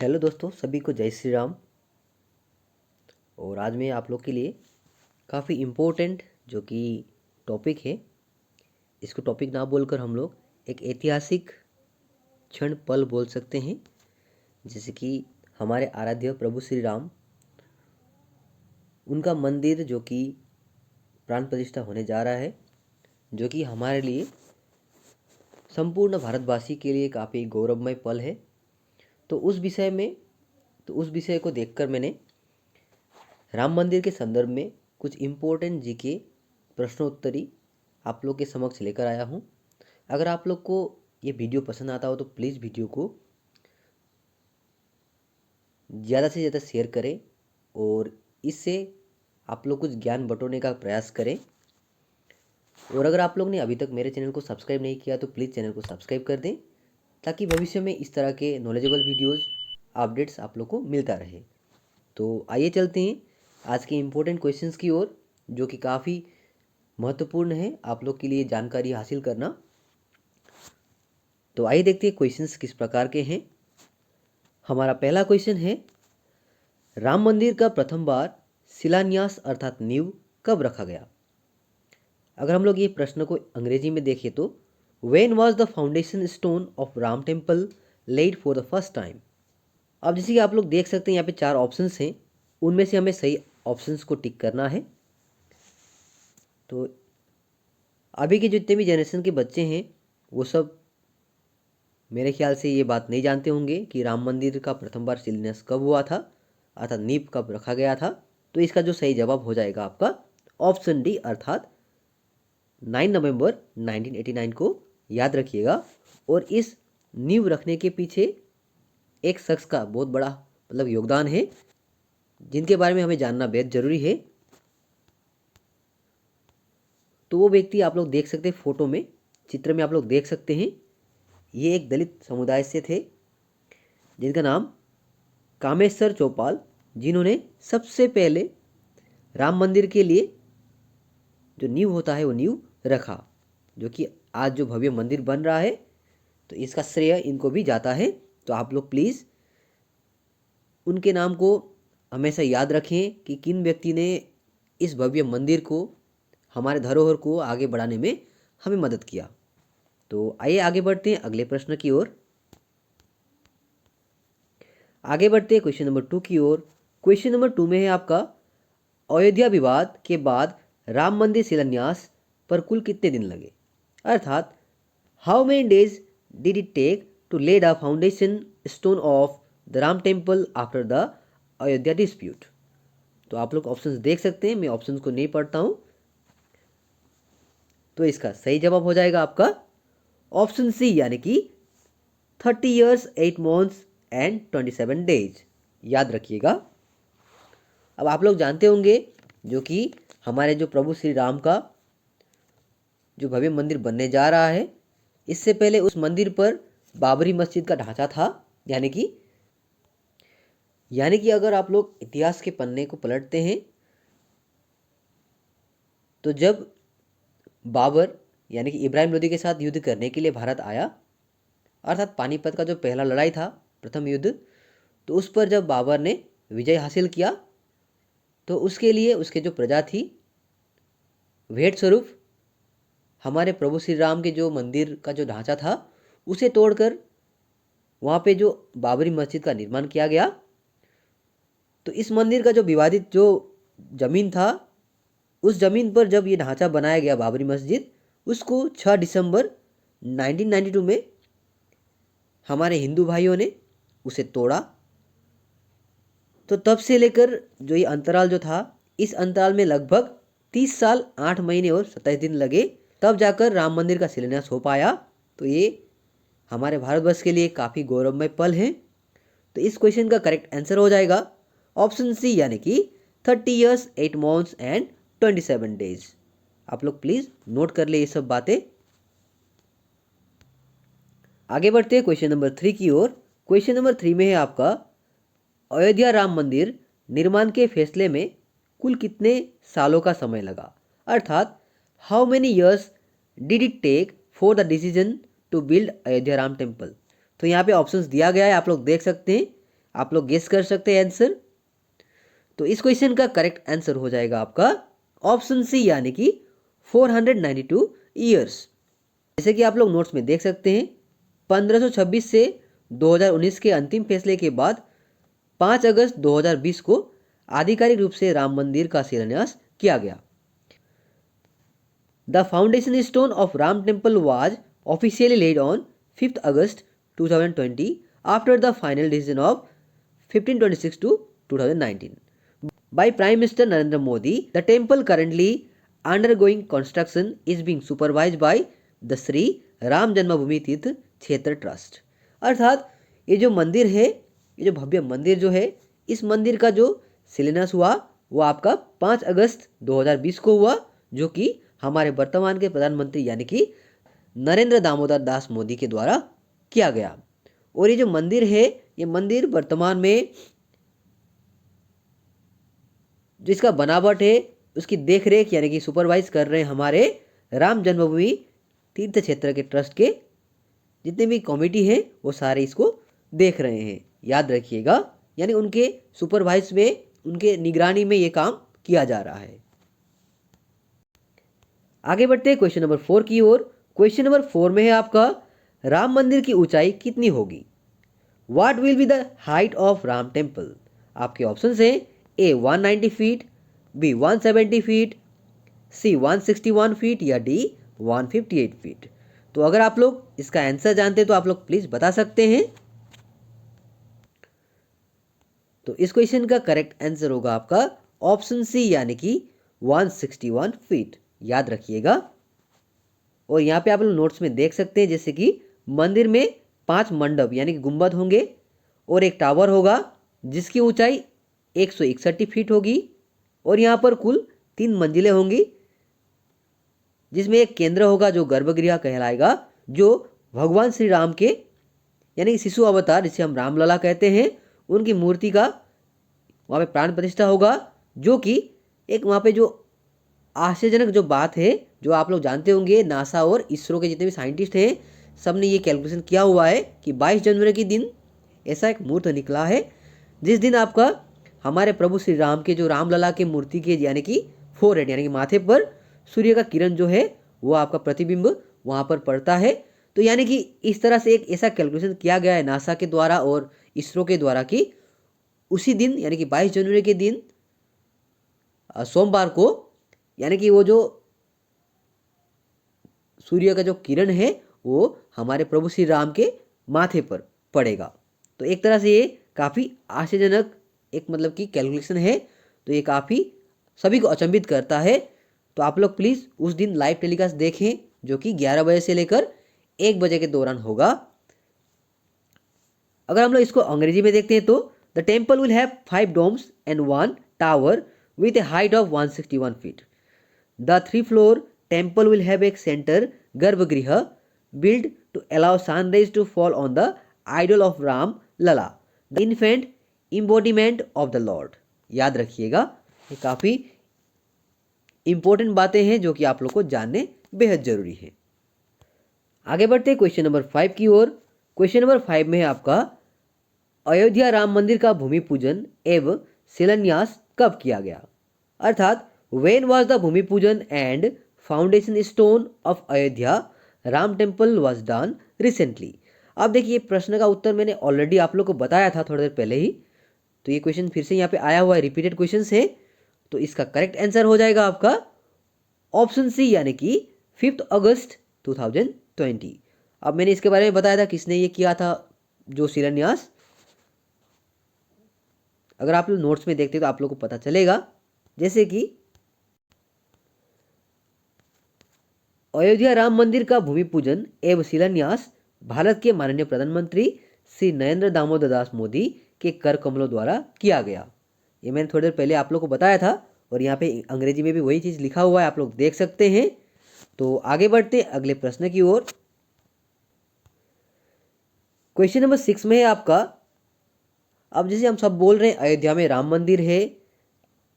Hello दोस्तों, सभी को जय श्री राम। और आज मैं आप लोग के लिए काफ़ी इम्पोर्टेंट जो कि टॉपिक है, इसको टॉपिक ना बोलकर हम लोग एक ऐतिहासिक क्षण पल बोल सकते हैं। जैसे कि हमारे आराध्य प्रभु श्री राम, उनका मंदिर जो कि प्राण प्रतिष्ठा होने जा रहा है, जो कि हमारे लिए संपूर्ण भारतवासी के लिए काफ़ी गौरवमय पल है। तो उस विषय को देखकर मैंने राम मंदिर के संदर्भ में कुछ इम्पोर्टेंट जी के प्रश्नोत्तरी आप लोग के समक्ष लेकर आया हूँ। अगर आप लोग को ये वीडियो पसंद आता हो तो प्लीज़ वीडियो को ज़्यादा से ज़्यादा शेयर करें और इससे आप लोग कुछ ज्ञान बटोरने का प्रयास करें। और अगर आप लोग ने अभी तक मेरे चैनल को सब्सक्राइब नहीं किया तो प्लीज़ चैनल को सब्सक्राइब कर दें, ताकि भविष्य में इस तरह के नॉलेजेबल वीडियोज़ अपडेट्स आप लोग को मिलता रहे। तो आइए चलते हैं आज के इम्पोर्टेंट क्वेश्चंस की ओर, जो कि काफ़ी महत्वपूर्ण है आप लोग के लिए जानकारी हासिल करना। तो आइए देखते हैं क्वेश्चंस किस प्रकार के हैं। हमारा पहला क्वेश्चन है, राम मंदिर का प्रथम बार शिलान्यास अर्थात नींव कब रखा गया? अगर हम लोग ये प्रश्न को अंग्रेजी में देखें तो when was the foundation stone of Ram temple laid for the first time. अब जैसे कि आप लोग देख सकते हैं यहाँ पे 4 ऑप्शंस हैं, उनमें से हमें सही ऑप्शंस को टिक करना है। तो अभी के जितने भी जनरेशन के बच्चे हैं वो सब मेरे ख्याल से ये बात नहीं जानते होंगे कि राम मंदिर का प्रथम बार शिलान्यास कब हुआ था, अर्थात नींव कब रखा गया था। तो इसका जो सही जवाब हो जाएगा आपका ऑप्शन डी, अर्थात 9 नवंबर 1989 को याद रखिएगा। और इस नींव रखने के पीछे एक शख्स का बहुत बड़ा योगदान है, जिनके बारे में हमें जानना बेहद जरूरी है। तो वो व्यक्ति आप लोग देख सकते हैं, फोटो में, चित्र में आप लोग देख सकते हैं। ये एक दलित समुदाय से थे जिनका नाम कामेश्वर चौपाल, जिन्होंने सबसे पहले राम मंदिर के लिए जो नींव होता है वो नींव रखा, जो कि आज जो भव्य मंदिर बन रहा है, तो इसका श्रेय इनको भी जाता है। तो आप लोग प्लीज़ उनके नाम को हमेशा याद रखें कि किन व्यक्ति ने इस भव्य मंदिर को, हमारे धरोहर को आगे बढ़ाने में हमें मदद किया। तो आइए आगे बढ़ते हैं अगले प्रश्न की ओर। आगे बढ़ते हैं क्वेश्चन नंबर 2 की ओर। क्वेश्चन नंबर 2 में है आपका, अयोध्या विवाद के बाद राम मंदिर शिलान्यास पर कुल कितने दिन लगे? अर्थात how many days did it take to lay the foundation stone of the Ram temple after the Ayodhya dispute. तो आप लोग ऑप्शंस देख सकते हैं, मैं ऑप्शंस को नहीं पढ़ता हूं। तो इसका सही जवाब हो जाएगा आपका ऑप्शन सी, यानी कि 30 ईयर्स 8 मंथ्स एंड 27 डेज। याद रखिएगा। अब आप लोग जानते होंगे जो कि हमारे जो प्रभु श्री राम का जो भव्य मंदिर बनने जा रहा है, इससे पहले उस मंदिर पर बाबरी मस्जिद का ढांचा था। यानी कि अगर आप लोग इतिहास के पन्ने को पलटते हैं तो जब बाबर यानी कि इब्राहिम लोदी के साथ युद्ध करने के लिए भारत आया, अर्थात पानीपत का जो पहला लड़ाई था, प्रथम युद्ध, तो उस पर जब बाबर ने विजय हासिल किया तो उसके लिए उसके जो प्रजा थी, भेंट स्वरूप हमारे प्रभु श्री राम के जो मंदिर का जो ढांचा था उसे तोड़कर वहाँ पे जो बाबरी मस्जिद का निर्माण किया गया। तो इस मंदिर का जो विवादित जो जमीन था, उस जमीन पर जब ये ढांचा बनाया गया बाबरी मस्जिद, उसको 6 दिसंबर 1992 में हमारे हिंदू भाइयों ने उसे तोड़ा। तो तब से लेकर जो ये अंतराल जो था, इस अंतराल में लगभग 30 साल 8 महीने और 27 दिन लगे, तब जाकर राम मंदिर का शिलान्यास हो पाया। तो ये हमारे भारतवर्ष के लिए काफ़ी गौरवमय पल है। तो इस क्वेश्चन का करेक्ट आंसर हो जाएगा ऑप्शन सी, यानी कि 30 ईयर्स 8 मंथ्स एंड 27 डेज। आप लोग प्लीज़ नोट कर ले ये सब बातें। आगे बढ़ते हैं क्वेश्चन नंबर 3 की ओर। क्वेश्चन नंबर 3 में है आपका, अयोध्या राम मंदिर निर्माण के फैसले में कुल कितने सालों का समय लगा? अर्थात how many years did it take for the decision to build Ayodhya Ram temple. तो यहाँ पे ऑप्शंस दिया गया है, आप लोग देख सकते हैं। आप लोग गेस कर सकते हैं आंसर। तो इस क्वेश्चन का करेक्ट आंसर हो जाएगा आपका ऑप्शन सी, यानी कि 492 ईयर्स। जैसे कि आप लोग नोट्स में देख सकते हैं, 1526 से 2019 के अंतिम फैसले के बाद 5 अगस्त 2020 को आधिकारिक रूप से राम मंदिर का शिलान्यास किया गया। The foundation stone of Ram temple was officially laid on 5 August 2020 after the final decision of 1526 to 2019 by Prime Minister Narendra Modi. The temple currently undergoing construction is being supervised by the Sri Ram Janmabhoomi Teerth क्षेत्र trust. अर्थात ये जो मंदिर है, ये जो भव्य मंदिर जो है, इस मंदिर का जो शिलान्यास हुआ वो आपका 5 अगस्त 2020 को हुआ, जो कि हमारे वर्तमान के प्रधानमंत्री यानी कि नरेंद्र दामोदर दास मोदी के द्वारा किया गया। और ये जो मंदिर है, ये मंदिर वर्तमान में जिसका बनावट है उसकी देखरेख यानी कि सुपरवाइज कर रहे हैं हमारे राम जन्मभूमि तीर्थ क्षेत्र के ट्रस्ट के जितने भी कमेटी है वो सारे इसको देख रहे हैं। याद रखिएगा, यानी उनके सुपरवाइज में, उनके निगरानी में ये काम किया जा रहा है। आगे बढ़ते हैं क्वेश्चन नंबर 4 की ओर। क्वेश्चन नंबर 4 में है आपका राम मंदिर की ऊंचाई कितनी होगी? What will be the height of Ram temple? आपके ऑप्शन है ए 190 फीट, बी 170 फीट, सी 161 फीट या डी 158 फीट। तो अगर आप लोग इसका आंसर जानते हैं तो आप लोग प्लीज बता सकते हैं। तो इस क्वेश्चन का करेक्ट आंसर होगा आपका ऑप्शन सी, यानी कि 161 फीट। याद रखिएगा। और यहाँ पे आप लोग नोट्स में देख सकते हैं, जैसे कि मंदिर में 5 मंडप यानी कि गुंबद होंगे और एक टावर होगा जिसकी ऊंचाई 161 फीट होगी। और यहाँ पर कुल 3 मंजिलें होंगी, जिसमें एक केंद्र होगा जो गर्भगृह कहलाएगा, जो भगवान श्री राम के यानी शिशु अवतार जिसे हम रामलला कहते हैं, उनकी मूर्ति का वहाँ पे प्राण प्रतिष्ठा होगा। जो कि एक वहाँ पे जो आश्चर्यजनक जो बात है, जो आप लोग जानते होंगे, नासा और इसरो के जितने भी साइंटिस्ट हैं सब ने ये कैलकुलेशन किया हुआ है कि 22 जनवरी के दिन ऐसा एक मुहूर्त निकला है जिस दिन आपका हमारे प्रभु श्री राम के जो रामलला के मूर्ति के यानी कि फोरहेड यानी कि माथे पर सूर्य का किरण जो है वो आपका प्रतिबिंब वहाँ पर पड़ता है। तो यानी कि इस तरह से एक ऐसा कैलकुलेशन किया गया है नासा के द्वारा और इसरो के द्वारा कि उसी दिन यानी कि 22 जनवरी के दिन सोमवार को यानी कि वो जो सूर्य का जो किरण है वो हमारे प्रभु श्री राम के माथे पर पड़ेगा। तो एक तरह से ये काफ़ी आश्चर्यजनक एक मतलब कि कैलकुलेशन है। तो ये काफ़ी सभी को अचंभित करता है। तो आप लोग प्लीज़ उस दिन लाइव टेलीकास्ट देखें, जो कि 11 बजे से लेकर 1 बजे के दौरान होगा। अगर हम लोग इसको अंग्रेजी में देखते हैं तो the temple will have 5 domes and 1 tower with a height of 161 feet. The 3-floor temple will have a center garbhagriha built to allow sunrays to fall on the idol of Ram Lala, the infant embodiment of the Lord. याद रखिएगा, ये काफ़ी important बातें हैं जो कि आप लोग को जानने बेहद जरूरी है। आगे बढ़ते हैं क्वेश्चन नंबर 5 की ओर। क्वेश्चन नंबर 5 में है आपका अयोध्या राम मंदिर का भूमि पूजन एवं शिलान्यास कब किया गया? अर्थात वेन वॉज द भूमि पूजन and foundation stone of Ayodhya Ram temple was done recently. अब देखिए प्रश्न का उत्तर मैंने ऑलरेडी आप लोग को बताया था थोड़ी देर पहले ही। तो ये क्वेश्चन फिर से यहाँ पे आया हुआ है, रिपीटेड क्वेश्चन है। तो इसका करेक्ट आंसर हो जाएगा आपका ऑप्शन सी, यानी कि 5 अगस्त 2020। अब मैंने इसके बारे में बताया था किसने ये किया था जो शिलान्यास। अगर आप लोग नोट्स में देखते तो आप लोग को पता चलेगा, जैसे कि अयोध्या राम मंदिर का भूमि पूजन एवं शिलान्यास भारत के माननीय प्रधानमंत्री श्री नरेंद्र दामोदर दास मोदी के कर कमलों द्वारा किया गया। ये मैंने थोड़ी देर पहले आप लोग को बताया था और यहाँ पे अंग्रेजी में भी वही चीज़ लिखा हुआ है, आप लोग देख सकते हैं। तो आगे बढ़ते अगले प्रश्न की ओर। क्वेश्चन नंबर 6 में है आपका, अब जैसे हम सब बोल रहे हैं अयोध्या में राम मंदिर है,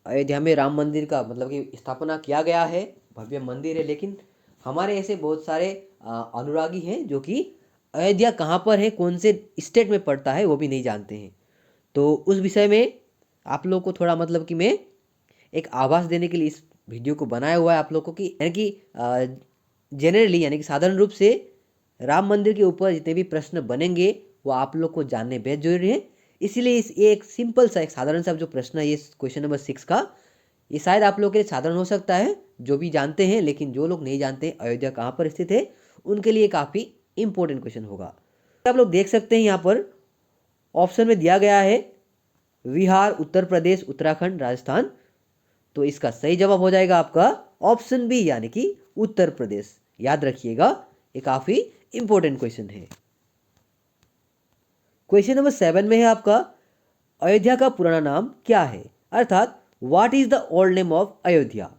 अयोध्या में राम मंदिर का मतलब कि स्थापना किया गया है, भव्य मंदिर है, लेकिन हमारे ऐसे बहुत सारे अनुरागी हैं जो कि अयोध्या कहाँ पर है, कौन से स्टेट में पड़ता है वो भी नहीं जानते हैं। तो उस विषय में आप लोग को थोड़ा मतलब कि मैं एक आभास देने के लिए इस वीडियो को बनाया हुआ है आप लोगों को कि यानी कि जनरली यानी कि साधारण रूप से राम मंदिर के ऊपर जितने भी प्रश्न बनेंगे वो आप लोग को जानने बेहद जरूरी है। इसीलिए ये एक सिंपल सा एक साधारण सा जो प्रश्न है ये क्वेश्चन नंबर 6 का, ये शायद आप लोग के लिए साधारण हो सकता है जो भी जानते हैं, लेकिन जो लोग नहीं जानते अयोध्या कहाँ पर स्थित है उनके लिए काफ़ी इंपॉर्टेंट क्वेश्चन होगा। आप लोग देख सकते हैं यहाँ पर ऑप्शन में दिया गया है बिहार, उत्तर प्रदेश, उत्तराखंड, राजस्थान। तो इसका सही जवाब हो जाएगा आपका ऑप्शन बी यानी कि उत्तर प्रदेश। याद रखिएगा, ये काफी इंपॉर्टेंट क्वेश्चन है। क्वेश्चन नंबर 7 में है आपका अयोध्या का पुराना नाम क्या है, अर्थात what is the old name of Ayodhya.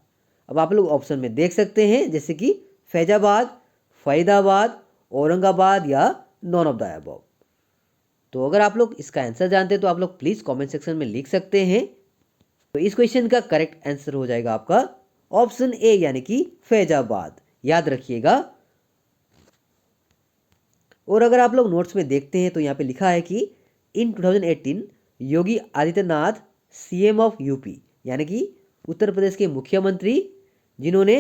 अब आप लोग ऑप्शन में देख सकते हैं जैसे कि फैजाबाद, फरीदाबाद, औरंगाबाद या नॉन ऑफ द अबव। तो अगर आप लोग इसका आंसर जानते हैं तो आप लोग प्लीज कमेंट सेक्शन में लिख सकते हैं। तो इस क्वेश्चन का करेक्ट आंसर हो जाएगा आपका ऑप्शन ए यानी कि फैजाबाद। याद रखिएगा। और अगर आप लोग नोट्स में देखते हैं तो यहाँ पे लिखा है कि इन 2018 Yogi Adityanath CM of UP, यानी कि उत्तर प्रदेश के मुख्यमंत्री जिन्होंने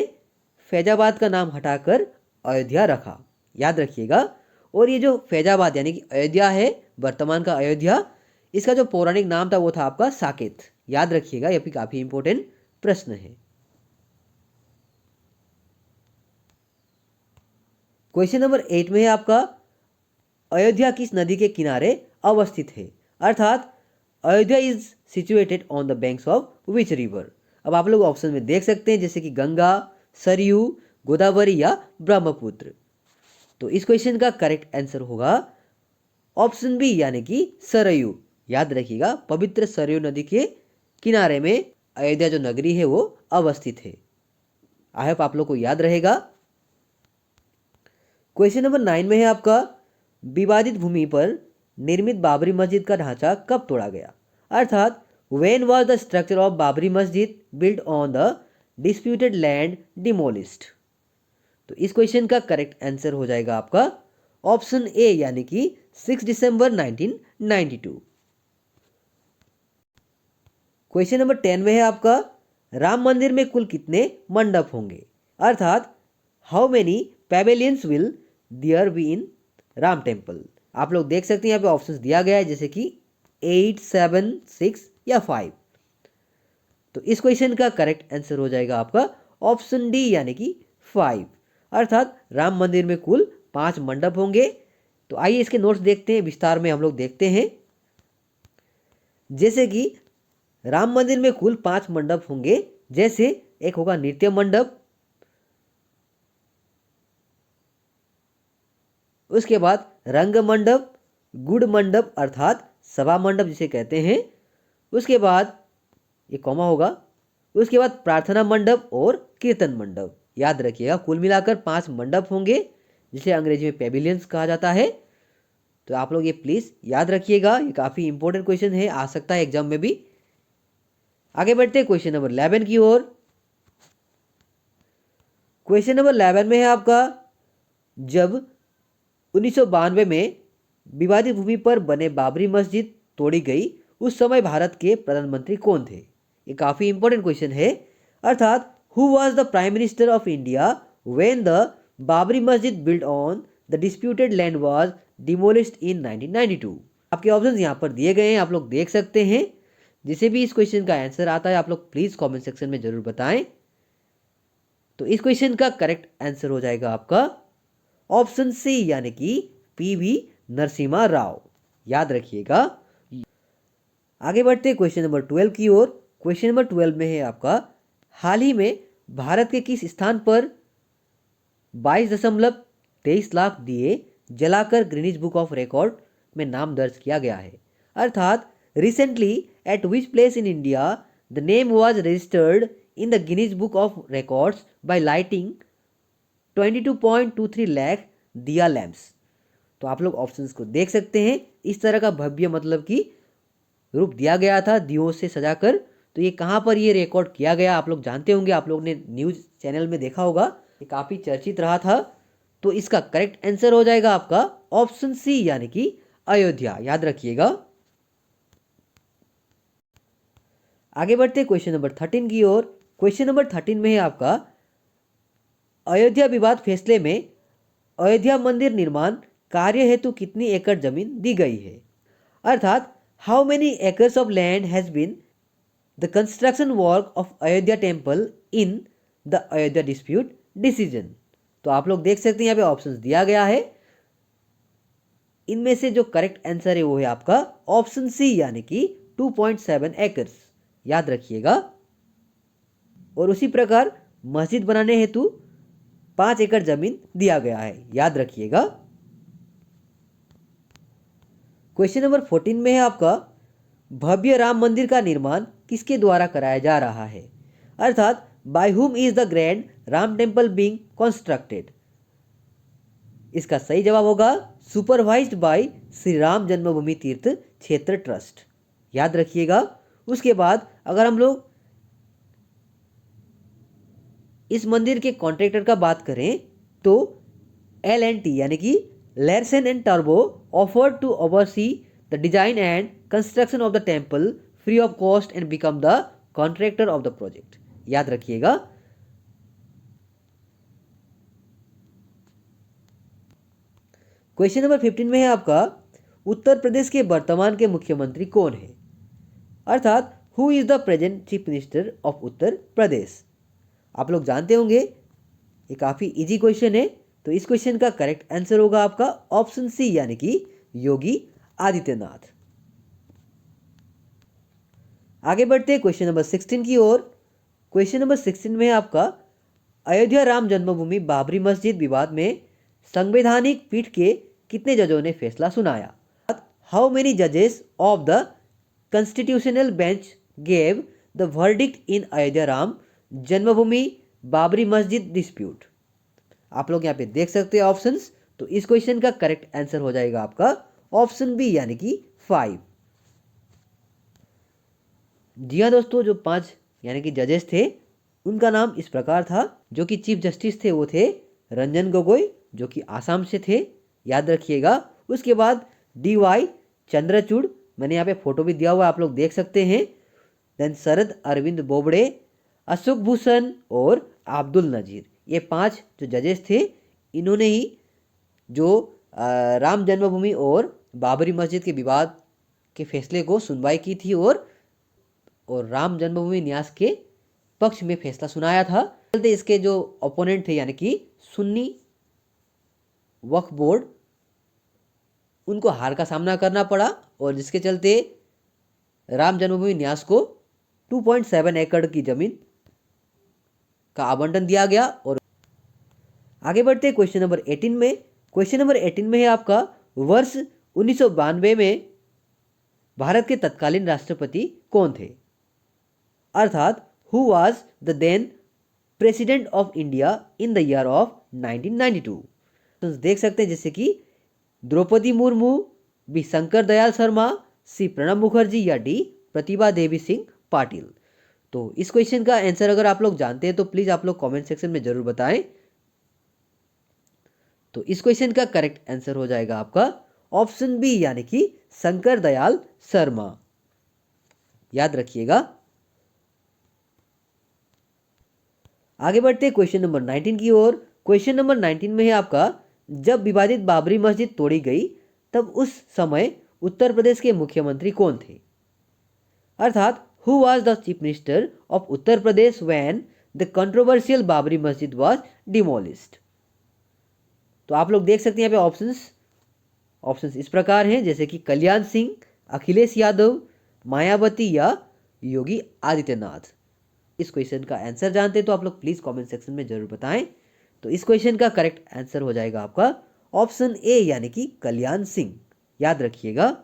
फैजाबाद का नाम हटाकर अयोध्या रखा। याद रखिएगा। और ये जो फैजाबाद यानी कि अयोध्या है, वर्तमान का अयोध्या, इसका जो पौराणिक नाम था वो था आपका साकेत। याद रखिएगा, यह भी काफी इंपॉर्टेंट प्रश्न है। क्वेश्चन नंबर 8 में है आपका अयोध्या किस नदी के किनारे अवस्थित है, अर्थात Ayodhya is situated on the banks of which river. अब आप लोग ऑप्शन में देख सकते हैं जैसे कि गंगा, सरयू, गोदावरी या ब्रह्मपुत्र। तो इस क्वेश्चन का करेक्ट आंसर होगा ऑप्शन बी यानी कि सरयू। याद रखिएगा, पवित्र सरयू नदी के किनारे में अयोध्या जो नगरी है वो अवस्थित है। आई होप आप लोग को याद रहेगा। क्वेश्चन नंबर 9 में है आपका विवादित भूमि पर निर्मित बाबरी मस्जिद का ढांचा कब तोड़ा गया, अर्थात when was the structure of Babri Masjid built on the disputed land demolished. तो इस क्वेश्चन का करेक्ट आंसर हो जाएगा आपका ऑप्शन ए यानी कि 6 दिसंबर 1992। क्वेश्चन नंबर 10 में है आपका राम मंदिर में कुल कितने मंडप होंगे, अर्थात how many pavilions will there be in Ram temple. आप लोग देख सकते हैं यहाँ पे ऑप्शंस दिया गया है जैसे कि 8, 7, 6 या 5। तो इस क्वेश्चन का करेक्ट आंसर हो जाएगा आपका ऑप्शन डी यानी कि 5, अर्थात राम मंदिर में कुल 5 मंडप होंगे। तो आइए इसके नोट्स देखते हैं, विस्तार में हम लोग देखते हैं। जैसे कि राम मंदिर में कुल 5 मंडप होंगे, जैसे एक होगा नृत्य मंडप, उसके बाद रंग मंडप, गुड़ मंडप अर्थात सभा मंडप जिसे कहते हैं, उसके बाद ये कॉमा होगा, उसके बाद प्रार्थना मंडप और कीर्तन मंडप। याद रखिएगा, कुल मिलाकर 5 मंडप होंगे जिसे अंग्रेजी में पेविलियंस कहा जाता है। तो आप लोग ये प्लीज याद रखिएगा, ये काफी इंपॉर्टेंट क्वेश्चन है, आ सकता है एग्जाम में भी। आगे बढ़ते हैं क्वेश्चन नंबर 11 की ओर। क्वेश्चन नंबर 11 में है आपका जब 1992 में विवादित भूमि पर बने बाबरी मस्जिद तोड़ी गई उस समय भारत के प्रधानमंत्री कौन थे। ये काफी इंपॉर्टेंट क्वेश्चन है, अर्थात who was the prime minister of India when the Babri Masjid built on the disputed land was demolished in 1992। आपके ऑप्शंस यहाँ पर दिए गए हैं, आप लोग देख सकते हैं। जिसे भी इस क्वेश्चन का आंसर आता है आप लोग प्लीज कमेंट सेक्शन में जरूर बताएं। तो इस क्वेश्चन का करेक्ट आंसर हो जाएगा आपका ऑप्शन सी यानी कि पीवी नरसिम्हा राव। याद रखिएगा। आगे बढ़ते हैं क्वेश्चन नंबर 12 की ओर। क्वेश्चन नंबर 12 में है आपका हाल ही में भारत के किस स्थान पर 22.23 लाख दिए जलाकर ग्रीनिच बुक ऑफ रिकॉर्ड में नाम दर्ज किया गया है, अर्थात recently at which place in India the name was registered in the Guinness Book of Records by lighting 22.23 lakh दिया लैम्प्स। तो आप लोग ऑप्शंस को देख सकते हैं, इस तरह का भव्य मतलब कि रूप दिया गया था दियों से सजाकर। तो ये कहाँ पर ये रिकॉर्ड किया गया आप लोग जानते होंगे, आप लोग ने न्यूज चैनल में देखा होगा, ये काफी चर्चित रहा था। तो इसका करेक्ट आंसर हो जाएगा आपका ऑप्शन सी यानी कि अयोध्या। याद रखिएगा। आगे बढ़ते क्वेश्चन नंबर 13 की ओर। क्वेश्चन नंबर 13 में है आपका, अयोध्या विवाद फैसले में अयोध्या मंदिर निर्माण कार्य हेतु कितनी एकड़ जमीन दी गई है, अर्थात how many acres of land has been the construction work of Ayodhya temple in the Ayodhya dispute decision. तो आप लोग देख सकते हैं यहाँ पे ऑप्शंस दिया गया है। इनमें से जो करेक्ट आंसर है वो है आपका ऑप्शन सी यानी कि 2.7 एकर्स, याद रखिएगा। और उसी प्रकार मस्जिद बनाने हेतु 5 एकड़ जमीन दिया गया है, याद रखिएगा। क्वेश्चन नंबर 14 में है आपका, भव्य राम मंदिर का निर्माण किसके द्वारा कराया जा रहा है, अर्थात by whom is the grand Ram temple being constructed. इसका सही जवाब होगा सुपरवाइज्ड बाय श्री राम जन्मभूमि तीर्थ क्षेत्र ट्रस्ट, याद रखिएगा। उसके बाद अगर हम लोग इस मंदिर के कॉन्ट्रैक्टर का बात करें तो L&T यानी कि Larsen and turbo offered to oversee the design and construction of the temple free of cost and become the contractor of the project, याद रखिएगा। क्वेश्चन नंबर 15 में है आपका, उत्तर प्रदेश के वर्तमान के मुख्यमंत्री कौन है, अर्थात who is the present chief minister of Uttar Pradesh. आप लोग जानते होंगे ये काफ़ी इजी क्वेश्चन है, तो इस क्वेश्चन का करेक्ट आंसर होगा आपका ऑप्शन सी यानी कि योगी आदित्यनाथ। आगे बढ़ते हैं क्वेश्चन नंबर 16 की ओर। क्वेश्चन नंबर 16 में है आपका, अयोध्या राम जन्मभूमि बाबरी मस्जिद विवाद में संवैधानिक पीठ के कितने जजों ने फैसला सुनाया, हाउ मेनी जजेस of the constitutional bench gave the verdict इन अयोध्या राम जन्मभूमि बाबरी मस्जिद डिस्प्यूट। आप लोग यहाँ पे देख सकते हैं ऑप्शंस, तो इस क्वेश्चन का करेक्ट आंसर हो जाएगा आपका ऑप्शन बी यानी कि 5। जी हाँ दोस्तों, जो 5 यानी कि जजेस थे उनका नाम इस प्रकार था। जो कि चीफ जस्टिस थे वो थे रंजन गोगोई जो कि आसाम से थे, याद रखिएगा। उसके बाद DY चंद्रचूड़, मैंने यहाँ पे फोटो भी दिया हुआ है, आप लोग देख सकते हैं। देन शरद अरविंद बोबड़े, अशोक भूषण और अब्दुल नजीर, ये 5 जो जजेस थे इन्होंने ही जो राम जन्मभूमि और बाबरी मस्जिद के विवाद के फैसले को सुनवाई की थी और राम जन्मभूमि न्यास के पक्ष में फैसला सुनाया था। चलते इसके जो ओपोनेंट थे यानी कि सुन्नी वक्फ बोर्ड, उनको हार का सामना करना पड़ा और जिसके चलते राम जन्मभूमि न्यास को 2.7 एकड़ की जमीन का आवंटन दिया गया। और आगे बढ़ते क्वेश्चन नंबर 18 में। क्वेश्चन नंबर 18 में है आपका, वर्ष 1992 में भारत के तत्कालीन राष्ट्रपति कौन थे, अर्थात who was the then president of India in the year of 1992। तो देख सकते हैं जैसे कि द्रौपदी मुर्मू, बी शंकर दयाल शर्मा, सी प्रणब मुखर्जी या डी प्रतिभा देवी सिंह पाटिल। तो इस क्वेश्चन का आंसर अगर आप लोग जानते हैं तो प्लीज आप लोग कमेंट सेक्शन में जरूर बताएं। तो इस क्वेश्चन का करेक्ट आंसर हो जाएगा आपका ऑप्शन बी यानी कि शंकर दयाल शर्मा, याद रखिएगा। आगे बढ़ते क्वेश्चन नंबर 19 की ओर। क्वेश्चन नंबर 19 में है आपका, जब विवादित बाबरी मस्जिद तोड़ी गई तब उस समय उत्तर प्रदेश के मुख्यमंत्री कौन थे, अर्थात who was the chief minister of Uttar Pradesh when the controversial Babri मस्जिद वाज डिमोलिश्ड। तो आप लोग देख सकते हैं यहाँ पे ऑप्शंस इस प्रकार हैं जैसे कि कल्याण सिंह, अखिलेश यादव, मायावती या योगी आदित्यनाथ। इस क्वेश्चन का आंसर जानते हैं तो आप लोग प्लीज कमेंट सेक्शन में जरूर बताएं। तो इस क्वेश्चन का करेक्ट आंसर हो जाएगा आपका ऑप्शन ए यानी कि कल्याण सिंह, याद रखिएगा।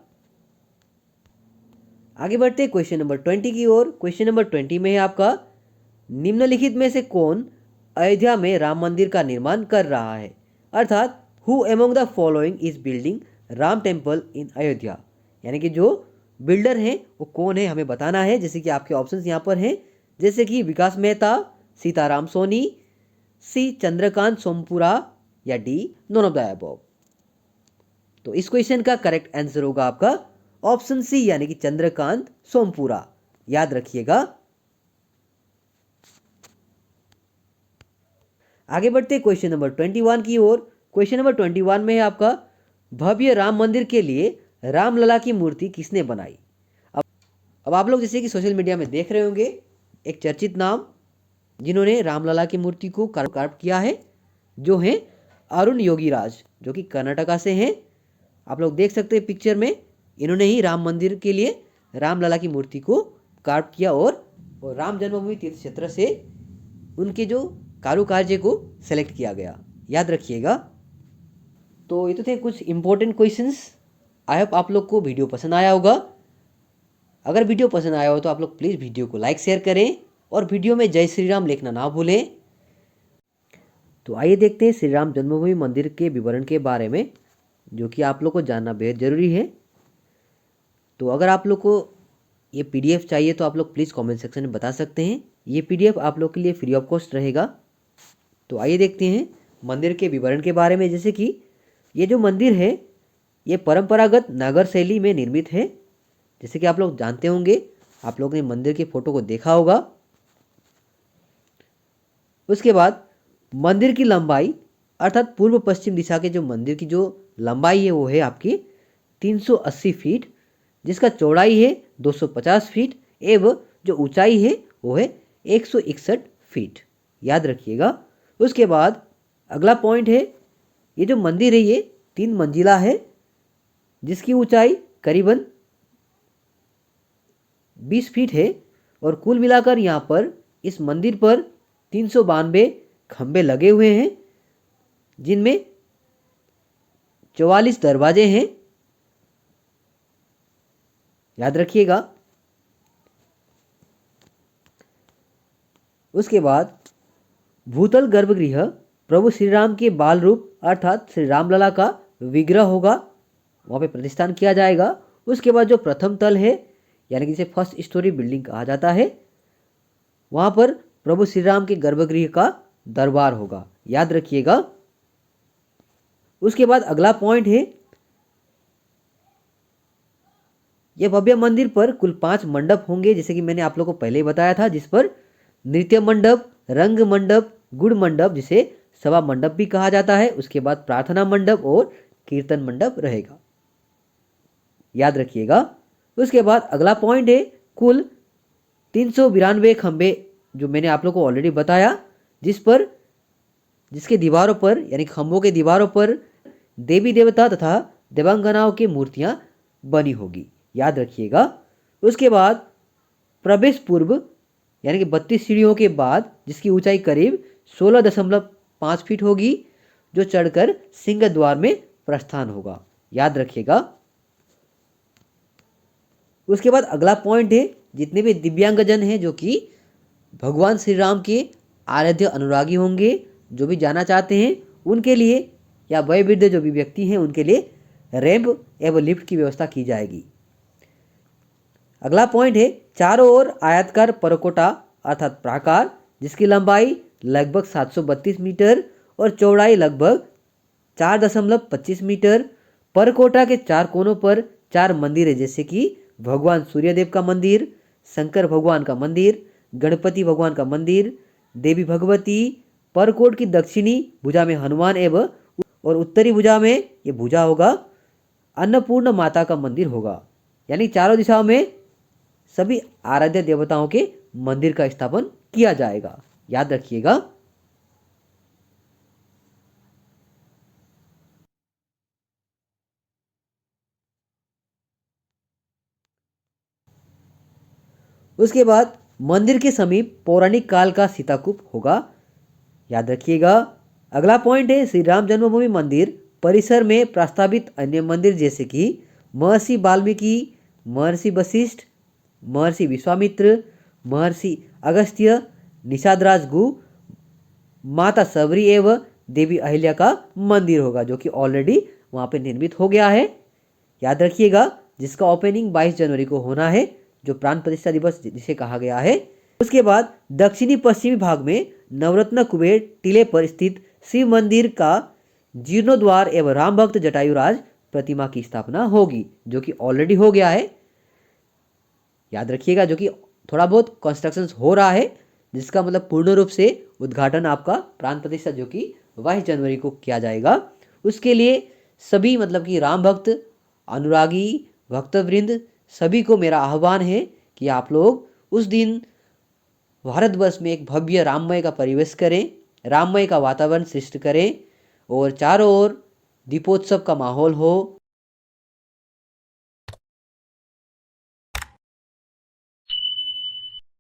आगे बढ़ते क्वेश्चन नंबर 20 की ओर। क्वेश्चन नंबर 20 में है आपका, निम्नलिखित में से कौन अयोध्या में राम मंदिर का निर्माण कर रहा है, अर्थात who among the following is building Ram temple in Ayodhya, यानी कि जो बिल्डर हैं वो कौन है हमें बताना है। जैसे कि आपके ऑप्शंस यहाँ पर हैं जैसे कि विकास मेहता, सीताराम सोनी, सी चंद्रकांत सोमपुरा या D none of the above. तो इस क्वेश्चन का करेक्ट आंसर होगा आपका ऑप्शन सी यानी कि चंद्रकांत सोमपुरा, याद रखिएगा। आगे बढ़ते क्वेश्चन नंबर 21 की ओर। क्वेश्चन नंबर 21 में है आपका, भव्य राम मंदिर के लिए रामलला की मूर्ति किसने बनाई। अब आप लोग जैसे कि सोशल मीडिया में देख रहे होंगे, एक चर्चित नाम जिन्होंने रामलला की मूर्ति को कार्व किया है, जो हैं अरुण योगीराज, जो कि कर्नाटका से हैं। आप लोग देख सकते हैं पिक्चर में, इन्होंने ही राम मंदिर के लिए रामलला की मूर्ति को कार्व किया और राम जन्मभूमि तीर्थ क्षेत्र से उनके जो कारुकार्य को सेलेक्ट किया गया। याद रखिएगा। तो ये तो थे कुछ इंपॉर्टेंट क्वेश्चंस। आई होप आप लोग को वीडियो पसंद आया होगा। अगर वीडियो पसंद आया हो तो आप लोग प्लीज़ वीडियो को लाइक शेयर करें और वीडियो में जय श्री राम लिखना ना भूलें। तो आइए देखते हैं श्री राम जन्मभूमि मंदिर के विवरण के बारे में, जो कि आप लोग को जानना बेहद ज़रूरी है। तो अगर आप लोग को ये PDF चाहिए तो आप लोग प्लीज़ कमेंट सेक्शन में बता सकते हैं। ये PDF आप लोग के लिए फ्री ऑफ कॉस्ट रहेगा। तो आइए देखते हैं मंदिर के विवरण के बारे में। जैसे कि ये जो मंदिर है ये परंपरागत नगर शैली में निर्मित है। जैसे कि आप लोग जानते होंगे, आप लोग ने मंदिर के फोटो को देखा होगा। उसके बाद मंदिर की लंबाई अर्थात पूर्व पश्चिम दिशा के जो मंदिर की जो लंबाई है वो है आपकी 380 फीट, जिसका चौड़ाई है 250 फीट एवं जो ऊंचाई है वो है 161 फीट। याद रखिएगा। उसके बाद अगला पॉइंट है, ये जो मंदिर है ये 3 मंजिला है, जिसकी ऊंचाई करीबन 20 फीट है और कुल मिलाकर यहाँ पर इस मंदिर पर 392 खंबे लगे हुए हैं, जिनमें 44 दरवाजे हैं। याद रखिएगा। उसके बाद भूतल गर्भगृह प्रभु श्री राम के बाल रूप अर्थात श्री रामलला का विग्रह होगा, वहाँ पे प्रतिष्ठान किया जाएगा। उसके बाद जो प्रथम तल है, यानी कि जिसे फर्स्ट स्टोरी बिल्डिंग कहा जाता है, वहाँ पर प्रभु श्री राम के गर्भगृह का दरबार होगा। याद रखिएगा। उसके बाद अगला पॉइंट है, यह भव्य मंदिर पर कुल 5 मंडप होंगे, जैसे कि मैंने आप लोगों को पहले ही बताया था, जिस पर नृत्य मंडप, रंग मंडप, गुड़ मंडप जिसे सभा मंडप भी कहा जाता है, उसके बाद प्रार्थना मंडप और कीर्तन मंडप रहेगा। याद रखिएगा। उसके बाद अगला पॉइंट है, कुल 392 खंबे जो मैंने आप लोग को ऑलरेडी बताया, जिसके दीवारों पर यानी खंभों के दीवारों पर देवी देवता तथा देवांगनाओं की मूर्तियां बनी होगी। याद रखिएगा। उसके बाद प्रवेश पूर्व यानी कि 32 सीढ़ियों के बाद, जिसकी ऊंचाई करीब 16.5 फीट होगी, जो चढ़कर सिंह द्वार में प्रस्थान होगा। याद रखिएगा। उसके बाद अगला पॉइंट है, जितने भी दिव्यांगजन हैं जो कि भगवान श्री राम के आराध्य अनुरागी होंगे, जो भी जाना चाहते हैं, उनके लिए या वयोवृद्ध जो भी व्यक्ति हैं उनके लिए रैंप एवं लिफ्ट की व्यवस्था की जाएगी। अगला पॉइंट है, चारों ओर आयताकार परकोटा अर्थात प्राकार, जिसकी लंबाई लगभग 732 मीटर और चौड़ाई लगभग 4.25 मीटर। परकोटा के 4 कोनों पर 4 मंदिर है, जैसे कि भगवान सूर्यदेव का मंदिर, शंकर भगवान का मंदिर, गणपति भगवान का मंदिर, देवी भगवती। परकोट की दक्षिणी भुजा में हनुमान एवं और उत्तरी भुजा में ये भुजा होगा अन्नपूर्ण माता का मंदिर होगा। यानी चारों दिशाओं में सभी आराध्य देवताओं के मंदिर का स्थापन किया जाएगा। याद रखिएगा। उसके बाद मंदिर के समीप पौराणिक काल का सीताकूप होगा। याद रखिएगा। अगला पॉइंट है, श्री राम जन्मभूमि मंदिर परिसर में प्रस्तावित अन्य मंदिर जैसे कि महर्षि वाल्मीकि, महर्षि वशिष्ठ, महर्षि विश्वामित्र, महर्षि अगस्त्य, निषादराज गु, माता सबरी एवं देवी अहिल्या का मंदिर होगा, जो कि ऑलरेडी वहाँ पे निर्मित हो गया है। याद रखिएगा। जिसका ओपनिंग 22 जनवरी को होना है, जो प्राण प्रतिष्ठा दिवस जिसे कहा गया है। उसके बाद दक्षिणी पश्चिमी भाग में नवरत्न कुबेर टीले पर स्थित शिव मंदिर का जीर्णोद्वार एवं राम भक्त जटायुराज प्रतिमा की स्थापना होगी, जो कि ऑलरेडी हो गया है। याद रखिएगा, जो कि थोड़ा बहुत कंस्ट्रक्शन हो रहा है, जिसका मतलब पूर्ण रूप से उद्घाटन आपका प्राण प्रतिष्ठा जो कि 22 जनवरी को किया जाएगा। उसके लिए सभी मतलब कि राम भक्त, अनुरागी, भक्तवृंद सभी को मेरा आह्वान है कि आप लोग उस दिन भारतवर्ष में एक भव्य राममय का परिवेश करें, राममय का वातावरण सृष्टि करें और चारों ओर दीपोत्सव का माहौल हो,